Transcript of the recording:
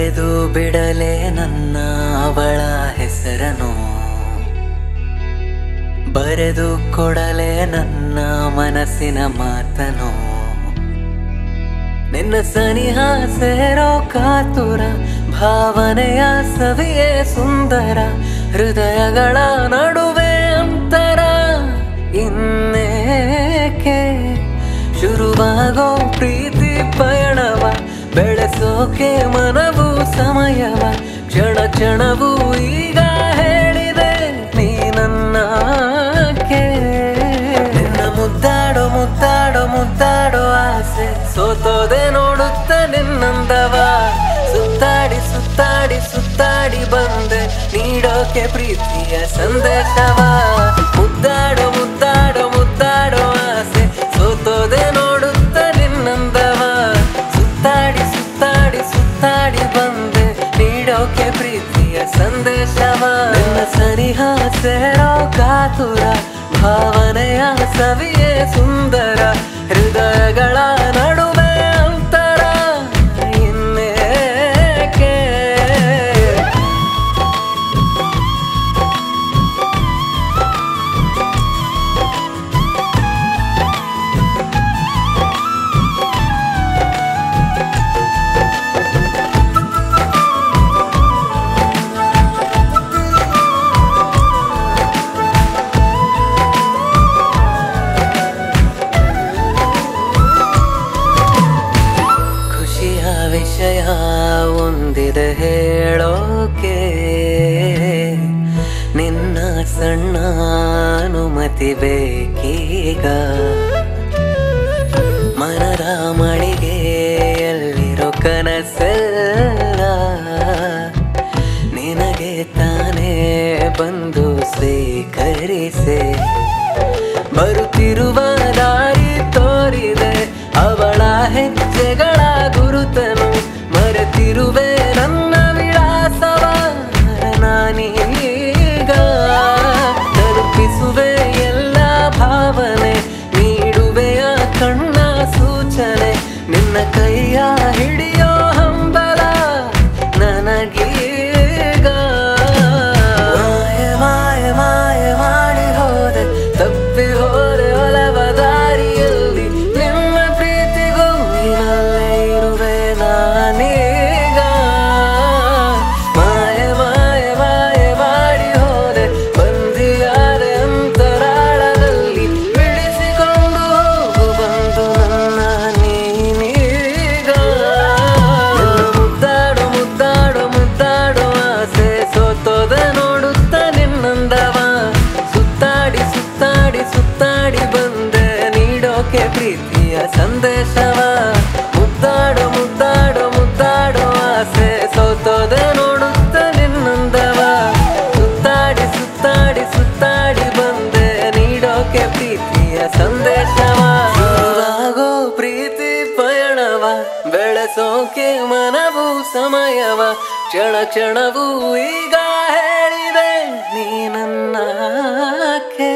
ಬರೆದು ಬಿಡಲೆ ನನ್ನ ಅವಳ ಹೆಸರನು, ಬರೆದು ಕೊಡಲೆ ನನ್ನ ಮನಸ್ಸಿನ ಮಾತನು. ನಿನ್ನ ಸನಿಹ ಸೇರೋ ಕಾತುರ, ಭಾವನೆಯ ಸವಿಯೇ ಸುಂದರ, ಹೃದಯಗಳ ನಡುವೆ ಅಂತರ ಇನ್ನೇಕೆ. ಶುರುವಾಗೋ ಪ್ರೀತಿ ಪಯಣವ, ಬೆಳೆಸೋಕೆ ಮನವು ಸಮಯವ, ಕ್ಷಣ ಕ್ಷಣವೂ ಈಗ ಹೇಳಿದೆ ನೀ ನನ್ನಕ್ಕೆ. ನಿನ್ನ ಮುದ್ದಾಡೋ ಮುದ್ದಾಡೋ ಮುದ್ದಾಡೋ ಆಸೆ, ಸೋತೋದೆ ನೋಡುತ್ತ ನಿನ್ನಂದವ. ಸುತ್ತಾಡಿ ಸುತ್ತಾಡಿ ಸುತ್ತಾಡಿ ಬಂದೆ ನೀಡೋಕೆ ಪ್ರೀತಿಯ ಸಂದೇಶವ. ಮುದ್ದಾಡೋ ಮುದ್ದಾಡೋ ಮುದ್ದಾಡೋ ಆಸೆ, ಸೋತೋದೆ ನೋಡುತ್ತ ನಿನ್ನಂದವ. ಸುತ್ತಾಡಿ ಸುತ್ತಾಡಿ ಸುತ್ತಾಡಿ ಬಂದೆ ನೀಡೋಕೆ ಪ್ರೀತಿಯ ಸಂದೇಶವ. ನಿನ್ನ ಸನಿಹ ಸೇರೋ ಕಾತುರ, ಭಾವನೆಯ ಸವಿಯೇ ಸುಂದರ, ಹೃದಯಗಳ ನಡುವೆ ಅಂತರ ಇನ್ನೇಕೆ. ವಿಷಯ ಒಂದಿದೆ ಹೇಳೋಕೆ, ನಿನ್ನ ಸಣ್ಣ ಅನುಮತಿ ಬೇಕೀಗ. ಮನದ ಮಳಿಗೆಯಲ್ಲಿರೋ ಕನಸೆಲ್ಲ ನಿನಗೆ ತಾನೇ ಬಂದು ಸ್ವೀಕರಿಸೆ. ಬರುತ್ತಿರುವ ದಾರಿ ತೋರಿದೆ ಅವಳ ಹೆಜ್ಜೆಗಳ ಗುರುತನು, ಮರೆತಿರುವೆ ನನ್ನ ವಿಳಾಸವ ನಾನೀಗ. ತಲುಪಿಸುವೆ ಎಲ್ಲ ಭಾವನೆ, ನೀಡುವೆಯ ಕಣ್ಣ ಸೂಚನೆ, ನಿನ್ನ ಕೈಯ ಹಿಡಿಯೋ ಹಂಬಲ ನನಗೀಗ. ಮಾಯ ಮಾಯ ಮಾಯ ಮಾಡಿ ಹೋದೆ, ತಪ್ಪಿ ಹೋದೆ ಒಲವ ದಾರಿಯಲ್ಲಿ, ನಿಮ್ಮ ಪ್ರೀತಿ ಗುಂಗಿನಲ್ಲೇ ಇರುವೆ ನಾನೀಗ. ಮಾಯ ಮಾಯ ಮಾಯ ಮಾಡಿ ಹೋದೆ, ಬಂದಿಯಾದೆ ಅಂತರಾಳದಲ್ಲಿ, ಬಿಡಿಸಿಕೊಂಡು ಹೋಗು ಬಂದು ನನ್ನ ನೀನೀಗ. ಮುದ್ದಾಡೋ ಮುದ್ದಾಡೋ ಮುದ್ದಾಡೋ ಆಸೆ, ಸೋತೋದೆ ನೋಡುತ್ತ ನಿನ್ನಂದವ. ಸುತ್ತಾಡಿ ಸುತ್ತಾಡಿ ಸುತ್ತಾಡಿ ಬಂದೆ ನೀಡೋಕೆ ಪ್ರೀತಿಯ ಸಂದೇಶವ. ಮುದ್ದಾಡೋ ಮುದ್ದಾಡೋ ಮುದ್ದಾಡೋ ಆಸೆ, ಸೋತೋದೆ ನೋಡುತ್ತ ನಿನ್ನಂದವ. ಸುತ್ತಾಡಿ ಸುತ್ತಾಡಿ ಸುತ್ತಾಡಿ ಬಂದೆ ನೀಡೋಕೆ ಪ್ರೀತಿಯ ಸಂದೇಶವ. ಶುರುವಾಗೋ ಪ್ರೀತಿ ಪಯಣವ, ಬೆಳೆಸೋಕೆ ಮನವು ಸಮಯವ, ಕ್ಷಣ ಕ್ಷಣವೂ ಈಗ ಹೇಳಿದೆ ನೀ ನನ್ನಕ್ಕೆ.